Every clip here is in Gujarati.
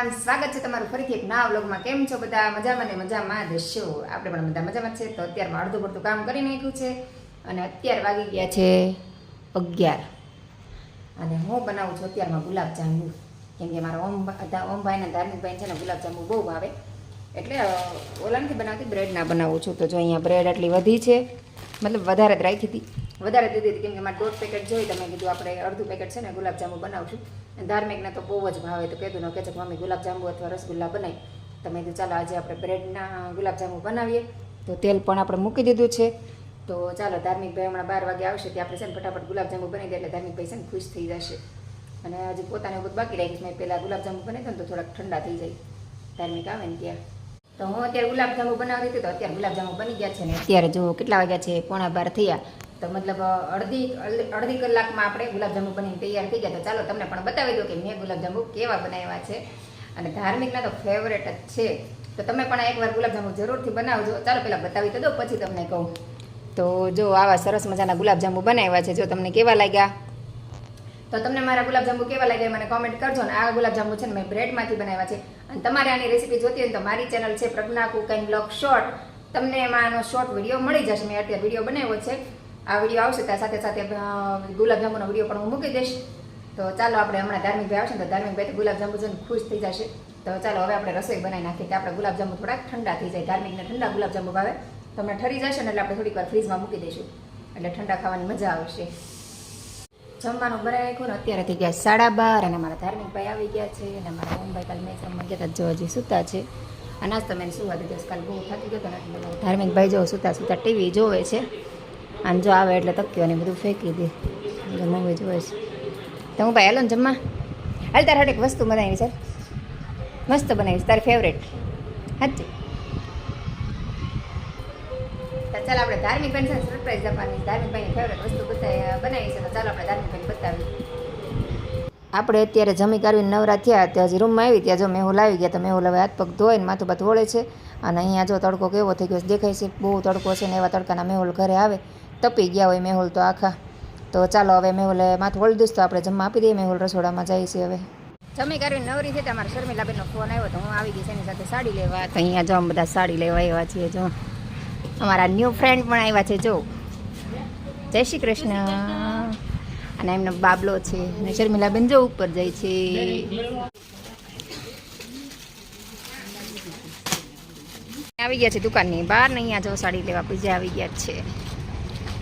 સીતારામ, સ્વાગત છે તમારું ફરીથી એક નવા વ્લોગમાં। કેમ છો બધા? મજામાં ને મજામાં જ છો? આપણે પણ બધા મજામાં છે। તો અત્યારમાં અડધું પડતું કામ કરી નાખ્યું છે અને અત્યાર વાગી ગયા છે 11 અને હું બનાવું છું અત્યારમાં ગુલાબજાંબુ। કેમ કે મારા ઓમભાઈ ને ધાર્મિકભાઈ છે ને ગુલાબજાંબુ બહુ ભાવે, એટલે ઓલાનથી બનાવતી બ્રેડ ના બનાવું છું। તો જો અહીંયા બ્રેડ આટલી વધી છે, મતલબ વધારે જ રાખી હતી, વધારે દીધી હતી કેમ કે મારે 1.5 પેકેટ જોઈ, તમે કીધું આપણે અડધું પેકેટ છે ને ગુલાબજાંબુ બનાવશું। ધાર્મિકને તો બહુ જ ભાવે, તો કીધું ન કે મમ્મી ગુલાબજાંબુ અથવા રસગુલ્લા બનાવી, તમે કીધું ચાલો આજે આપણે બ્રેડના ગુલાબજાંબુ બનાવીએ। તો તેલ પણ આપણે મૂકી દીધું છે। તો ચાલો ધાર્મિકભાઈ હમણાં 12 વાગે આવશે, ત્યાં આપણે છે ને ફટાફટ ગુલાબજાંબુ બનાવી દે એટલે ધાર્મિકભાઈ છે ને ખુશ થઈ જશે। અને હજી પોતાને બધું બાકી રાખીશ, મેં પહેલાં ગુલાબજાંબુ બનાવી દો ને તો થોડાક ઠંડા થઈ જાય, ધાર્મિક આવે ને ત્યાં। તો હું અત્યારે ગુલાબજાંબુ બનાવતી હતી, તો અત્યારે ગુલાબજાંબુ બની ગયા છે ને અત્યારે જો કેટલા વાગ્યા છે, 11:15 થયા। તો મતલબ અડધી કલાકમાં આપણે ગુલાબજાંબુ બનીને તૈયાર થઈ ગયા। તો ચાલો તમને પણ બતાવી દો કે મેં ગુલાબજાંબુ કેવા બનાવ્યા છે, અને ધાર્મિકના તો ફેવરેટ જ છે। તો તમે પણ એકવાર ગુલાબજાંબુ જરૂરથી બનાવજો। ચાલો પહેલાં બતાવી તો દો, પછી તમને કહું। તો જો આવા સરસ મજાના ગુલાબજાંબુ બનાવ્યા છે, જો તમને કેવા લાગ્યા? તો તમને મારા ગુલાબજાંબુ કેવા લાગ્યા મને કોમેન્ટ કરજો ને। આ ગુલાબજાંબુ છે ને મેં બ્રેડમાંથી બનાવ્યા છે, અને તમારે આની રેસીપી જોતી હોય તો મારી ચેનલ છે પ્રજ્ઞા કુક એન્ડ બ્લોગ શોર્ટ, તમને એમાં આનો શોર્ટ વિડીયો મળી જશે। મેં અત્યારે વિડીયો બનાવ્યો છે, આ વિડીયો આવશે ત્યાં સાથે સાથે ગુલાબજાંબુનો વિડીયો પણ હું મૂકી દઈશ। તો ચાલો આપણે હમણાં ધાર્મિકભાઈ આવશે તો ધાર્મિકભાઈ તો ગુલાબજાંબુ જોઈને ખુશ થઈ જશે। તો ચાલો હવે આપણે રસોઈ બનાવી નાખીએ કે આપણે ગુલાબજાંબુ થોડાક ઠંડા થઈ જાય। ધાર્મિકને ઠંડા ગુલાબજાંબુ ભાવે, તમને ઠરી જશે ને એટલે આપણે થોડીક વાર ફ્રીજમાં મૂકી દઈશું, એટલે ઠંડા ખાવાની મજા આવશે। જમવાનું બનાવી નાખ્યું ને અત્યારે થઈ ગયા 12:30 અને મારા ધાર્મિકભાઈ આવી ગયા છે, અને મારા ઓમભાઈ કાલે મેચ રમવા ગયા હતા, જો હજી સૂતા છે। અને આજ તો મેં સુવા દીધો, કાલે બહુ થાકી ગયો હતો ને એટલે ધાર્મિકભાઈ જો સૂતા ટીવી જોવે છે, અને જો આવે એટલે તક્યો ને બધું ફેંકી દે, મમ્મી જોવે છે। તો હું ભાઈ હાલો ને જમવા, હાલ તારે એક વસ્તુ બનાવી સર, મસ્ત બનાવીશ, તારી ફેવરેટ સાચી। ચાલો આપણે ધાર્મિકભાઈ છે સરપ્રાઈઝ આપવાની, ધાર્મિકભાઈની ફેવરેટ વસ્તુ બનાવી છે, તો ચાલો આપણે ધાર્મિકભાઈને બતાવીએ। આપણે અત્યારે જમી કાઢીને નવરા થયા, ત્યાં હજી રૂમમાં આવી ત્યાં જો મેહુલ આવી ગયા। તો મેહુલ હવે હાથ પગ ધોઈને માથું બાથ વળે છે, અને અહીંયા જો તડકો કેવો થઈ ગયો દેખાય છે, બહુ તડકો છે ને એવા તડકાના મેહુલ ઘરે આવે તપી ગયા હોય મેહુલ તો આખા। તો ચાલો હવે મેહુલે માથું વળી દઈશ, તો આપણે જમવા આપી દઈએ, મેહુલ રસોડામાં જાય છે હવે। જમી કરીને નવરી થઈ અમારા શર્મિલાબેનનો ફોન આવ્યો, તો હું આવી ગઈ છે એની સાથે સાડી લેવા। તો અહીંયા જો બધા સાડી લેવા આવ્યા છીએ, જો અમારા ન્યૂ ફ્રેન્ડ પણ આવ્યા છે, જો જય શ્રી કૃષ્ણ, અને એમનો બાબલો છે, અને શર્મિલાબેન જો ઉપર જાય છે। આવી ગયા છે દુકાનની બહાર ને અહીંયા જો સાડી લેવા બીજા આવી ગયા છે,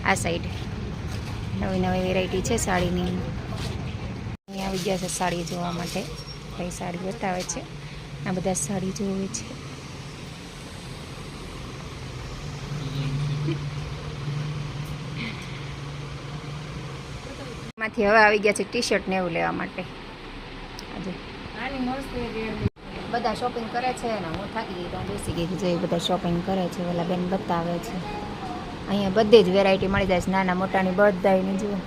આ સાઈડ નવી નવી વેરાયટી છે સાડીની। અહીંયા આવી ગયા છે સાડી જોવા માટે, કઈ સાડી બતાવે છે, આ બધા સાડી જોવે છે। માંથી હવે આવી ગયા છે ટી શર્ટ ને એવું લેવા માટે, આજે બધા શોપિંગ કરે છે ને હું થાકી ગઈ તો હું બેસી ગઈ, જો બધા શોપિંગ કરે છે, ઓલા બેન બતાવે છે। અહીંયા બધી જ વેરાયટી મળી જાય છે, નાના મોટાની બધાની। જુઓ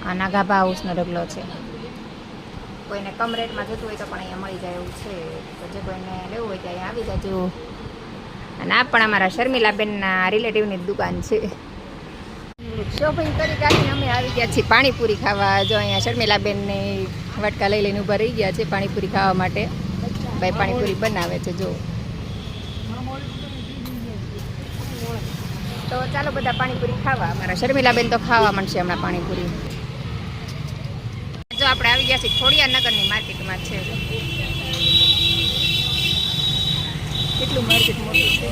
આ નાગાભા હાઉસનો ઢગલો છે, કોઈને કમ રેટમાં જતું હોય તો પણ અહીંયા મળી જાય એવું છે, તો જે કોઈને લેવું હોય ત્યાં આવી જાજો। અને આ પણ અમારા શર્મિલાબેનના રિલેટિવની દુકાન છે। શોપિંગ કરી કાઢીને અમે આવી ગયા છીએ પાણીપુરી ખાવા। જો અહીંયા શર્મિલાબેનને વટકા લઈ લઈને ઊભા રહી ગયા છે પાણીપુરી ખાવા માટે, ભાઈ પાણીપુરી બનાવે છે જો। તો ચાલો બધા પાણીપુરી ખાવા, અમારા શર્મિલાબેન તો ખાવા માંડશે હમણાં પાણીપુરી। જો આપણે આવી ગયા છીએ ખોડિયાનગરની માર્કેટમાં છે, કેટલું માર્કેટ મોટું છે।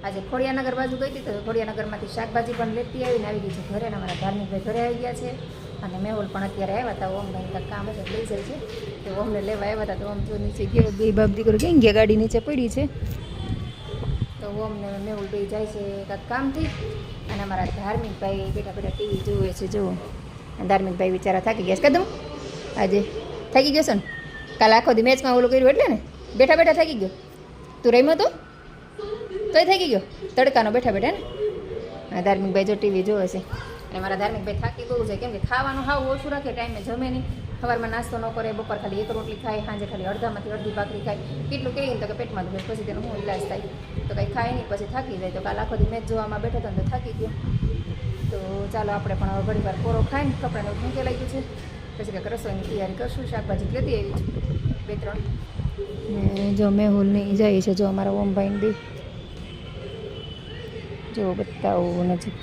આજે ખોડિયાનગર બાજુ ગઈ હતી, તો ખોડિયાનગરમાંથી શાકભાજી પણ લેતી આવીને આવી ગઈ છે ઘરે, ને અમારા ધાર્મિકભાઈ ઘરે આવી ગયા છે, અને મેહુલ પણ અત્યારે આવ્યા હતા, ઓમભાઈ કંઈક કામ હતું લઈ જાય છે, તો ઓમને લેવા આવ્યા હતા। તો ઓમ જો નીચે ગયો, બે બાપ દીકરો ક્યાં ગયા, ગાડી નીચે પડી છે, તો ઓમને મેહુલ બે જાય છે કાંઈક કામથી, અને અમારા ધાર્મિકભાઈ બેઠા બેઠા ટીવી જોવે છે। જો ધાર્મિકભાઈ બિચારા થાકી ગયા છે, કદમ આજે થાકી ગયો છે ને, કાલે આખો દી મેચમાં ઓલું કર્યું એટલે ને બેઠા બેઠા થાકી ગયો, તું રમ્યો તો તોય થાકી ગયો તડકાનો બેઠા બેઠા ને। ધાર્મિકભાઈ જો ટીવી જોવે છે, અને મારા ધાર્મિકભાઈ થાકી બહુ છે, કેમ કે ખાવાનું હાવ ઓછું રાખે, ટાઈમે જમે નહીં, સવારમાં નાસ્તો ન કરે, બપોર ખાલી એક રોટલી ખાય, સાંજે ખાલી અડધામાંથી અડધી ભાખરી ખાય, કેટલું કહીને તો કે પેટમાં દુખે, પછી તેનો શું ઇલાજ થાય, તો કંઈ ખાય નહીં, પછી થાકી જાય। તો કાલ આખો દી મેચ જોવામાં બેઠો હતો તો થાકી ગયો। તો ચાલો આપણે પણ હવે ઘણી વાર કોરો ખાઈને કપડાને મૂકે લાગ્યું છે, પછી કંઈક રસોઈની તૈયારી કરશું. શાકભાજી લેતી આવી છું 2-3. ને જો મેહુલની જાય છે, જો અમારા ઓમભાઈ દી જો બતાવું નજીક.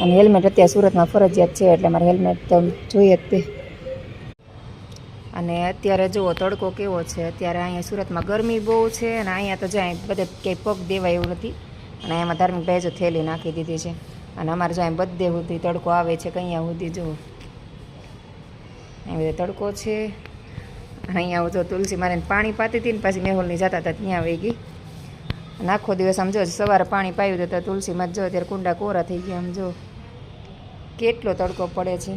અને હેલ્મેટ અત્યારે સુરતમાં ફરજિયાત છે એટલે મારે હેલ્મેટ તો જોઈએ જ તે. અને અત્યારે જુઓ તડકો કેવો છે. અત્યારે અહીંયા સુરતમાં ગરમી બહુ છે અને અહીંયા તો જાય બધે ક્યાંય પગ દેવાય એવું નથી. અને અહીંયામાં ધાર્મિક ભાઈ જો થેલી નાખી દીધી છે. અને અમારે જો અહીં બધે સુધી તડકો આવે છે કે અહીંયા સુધી જુઓ અહીં બધે તડકો છે. અને અહીંયા જો તુલસી મારીને પાણી પાતી હતી ને પાછી મેહુલની જતા હતા ત્યાં આવી ગઈ. અને આખો દિવસ આમ જો સવારે પાણી પાયું તો તુલસીમાં જો અત્યારે કુંડા કોરા થઈ ગયા. આમ જો કેટલો તડકો પડે છે.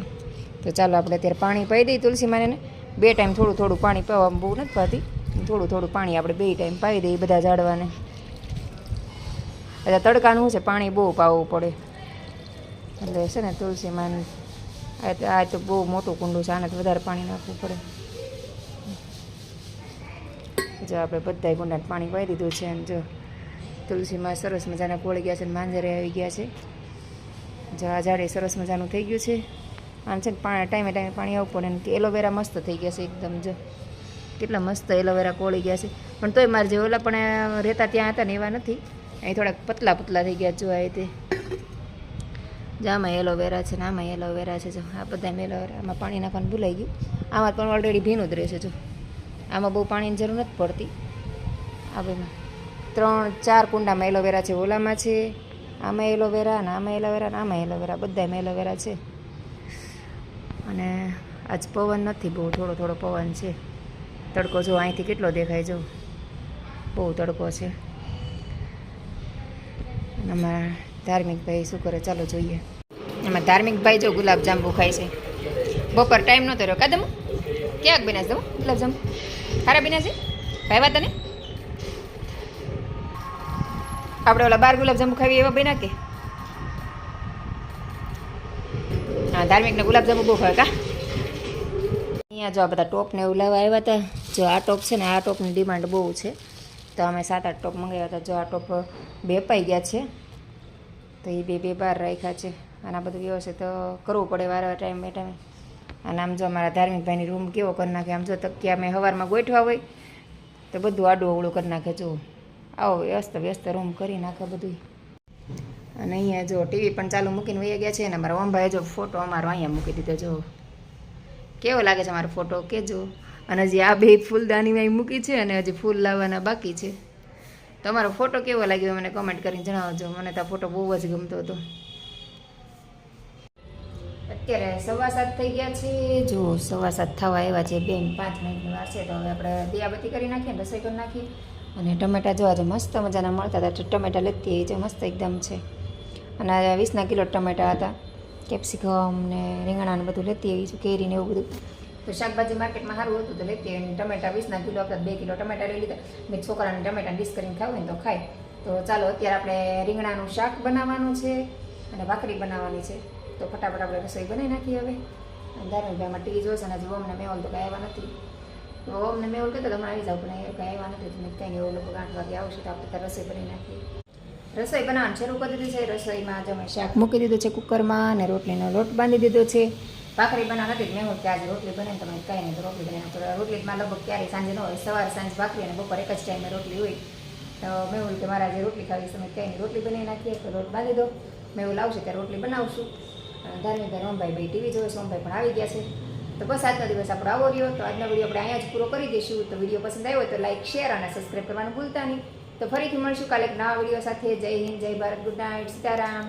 તો ચાલો આપણે અત્યારે પાણી પાઈ દઈએ તુલસી મારીને. 2 ટાઈમ થોડું થોડું પાણી પાવામાં બહુ નથી પાતી. થોડું થોડું પાણી આપણે 2 ટાઈમ પાઈ દઈએ બધા ઝાડવાને. એટલે તડકાનું છે પાણી બહુ પાવવું પડે એટલે છે ને તુલસીમાં. આ તો બહુ મોટું કુંડું છે, આને તો વધારે પાણી નાખવું પડે. જો આપણે બધા કુંડાને પાણી પાઈ દીધું છે. અને જો તુલસીમાં સરસ મજાના કોળી ગયા છે અને માંજરે આવી ગયા છે. જો આ ઝાડે સરસ મજાનું થઈ ગયું છે. આમ છે ને ટાઈમે પાણી આવવું પડે. ને એલોવેરા મસ્ત થઈ ગયા છે એકદમ. જો કેટલા મસ્ત એલોવેરા કોળી ગયા છે. પણ તોય મારે જે ઓલા પણ રહેતા ત્યાં હતા ને એવા નથી. અહીં થોડાક પતલા પતલા થઈ ગયા જો આ તે. જો આમાં એલોવેરા છે ને આમાં એલોવેરા છે. જો આ બધા એલોવેરા. આમાં પાણી નાખવાનું ભૂલાઈ ગયું. આમાં પણ ઓલરેડી ભીનું જ રહેશે. જો આમાં બહુ પાણીની જરૂર નથી પડતી. આ બેમાં 3-4 કુંડામાં એલોવેરા છે. ઓલામાં છે, આમાં એલોવેરા ને આમાં એલોવેરા ને આમાં એલોવેરા. બધામાં એલોવેરા છે. અને આજ પવન નથી બહુ, થોડો થોડો પવન છે. તડકો જો અહીંથી કેટલો દેખાય. જો બહુ તડકો છે. અમારા ધાર્મિકભાઈ શું કરે ચાલો જોઈએ. એમાં ધાર્મિકભાઈ જો ગુલાબજાંબુ ખાય છે. બપોર ટાઈમ નહોતો રહ્યો. કાદમ ક્યાંક બન્યા છે ગુલાબજાંબુ? ખારા બન્યા છે? ભાઈ તને આપણે ઓલા 12 ગુલાબજાંબુ ખાવી એવા બન્યા કે? હા, ધાર્મિકને ગુલાબજાંબુ બહુ ખાવે કા? અહીંયા જો આ બધા ટોપને એવું લાવવા આવ્યા હતા. જો આ ટોપ છે ને આ ટોપની ડિમાન્ડ બહુ છે. તો અમે 7-8 ટોપ મંગાવ્યા હતા. જો આ ટોપ 2 અપાઈ ગયા છે. તો એ 2 બહાર રાખ્યા છે. અને આ બધું વ્યવસ્થિત કરવું પડે વારવાર ટાઈમે ટાઈમે. અને આમ જો અમારા ધાર્મિકભાઈની રૂમ કેવો કરી નાખે. આમ જો તકિયા મેં સવારમાં ગોઠવા હોય તો બધું આડું અવળું કરી નાખે. જો આવો વ્યસ્ત રૂમ કરી નાખે બધું. અને અહીંયા જો ટીવી પણ ચાલુ મૂકીને વહી ગયા છે. અને અમારા ઓમભાઈ જો ફોટો અમારો અહીંયા મૂકી દીધો. જો કેવો લાગે છે અમારો ફોટો કહેજો. અને હજી આ 2 ફૂલદાની મૂકી છે અને હજી ફૂલ લાવવાના બાકી છે. તમારો ફોટો કેવો લાગ્યો મને કમેન્ટ કરીને જણાવજો. મને તો આ ફોટો બહુ જ ગમતો હતો. અત્યારે 7:15 થઈ ગયા છે. જો 7:15 થવા આવ્યા છે. 2-5 મિનિટની વાર છે. તો હવે આપણે દિયાબત્તી કરી નાખીએ, રસોઈ કરી નાખીએ. અને ટમેટા જોવા જો મસ્ત મજાના મળતા હતા. ટમેટા લેતી આવી છે મસ્ત એકદમ છે. અને 20 કિલો ટમેટા હતા. કેપ્સિકમ ને રીંગણા ને બધું લેતી આવી છું. કેરી ને એવું બધું. તો શાકભાજી માર્કેટમાં સારું હતું તો લેતી આવી. ટમેટા 20 કિલો હતા. 2 કિલો ટમેટા લઈ લીધા. મેં છોકરાને ટમેટા ડીશ કરીને ખાવું ને તો ખાય. તો ચાલો અત્યારે આપણે રીંગણાનું શાક બનાવવાનું છે અને ભાખરી બનાવવાની છે. તો ફટાફટ આપણે રસોઈ બનાવી નાખીએ હવે. ધાર્મિકભાઈમાં ટીવી જોશે ને હજી ઓમને મેવલ તો કાંઈ આવ્યા નથી. તો ઓમને મેવલ કહેતો તમે આવી જાવ પણ એ કાંઈ આવ્યા નથી. તમે કંઈ એવું લોકો 8 વાગે આવશે તો આપણે ત્યાં રસોઈ બનાવી નાખીએ. રસોઈ બનાવવાનું શરૂ કરી દીધું છે. રસોઈમાં જ અમે શાક મૂકી દીધું છે કુકરમાં અને રોટલીનો લોટ બાંધી દીધો છે. ભાખરી બનાવ નથી મેં કે આજે રોટલી બને તમે કાંઈ નહીં તો રોટલી બનાવી. રોટલીમાં લગભગ ક્યારેય સાંજે ન હોય. સવાર સાંજ ભાખરી અને બપોર એક જ ટાઈમે રોટલી હોય. તો મેં એવું કે મારા જે રોટલી ખાવી તમે કંઈ નહીં રોટલી બનાવી નાખીએ. તો લોટ બાંધી દો. મેં એવું લાવશે ત્યારે રોટલી બનાવશું. ધાર્મિકભાઈ ઓમભાઈ ભાઈ ટીવી જોવે છે. ઓમભાઈ પણ આવી ગયા છે. તો બસ આજનો દિવસ આપણો આવો રહ્યો. તો આજનો વિડીયો આપણે અહીંયા જ પૂરો કરી દઈશું. તો વિડીયો પસંદ આવ્યો તો લાઈક, શેર અને સબસ્ક્રાઈબ કરવાનું ભૂલતા નહીં. તો ફરીથી મળશું કાલે એક નવા વિડીયો સાથે. જય હિન્દ, જય ભારત, ગુડ નાઇટ, સીતારામ.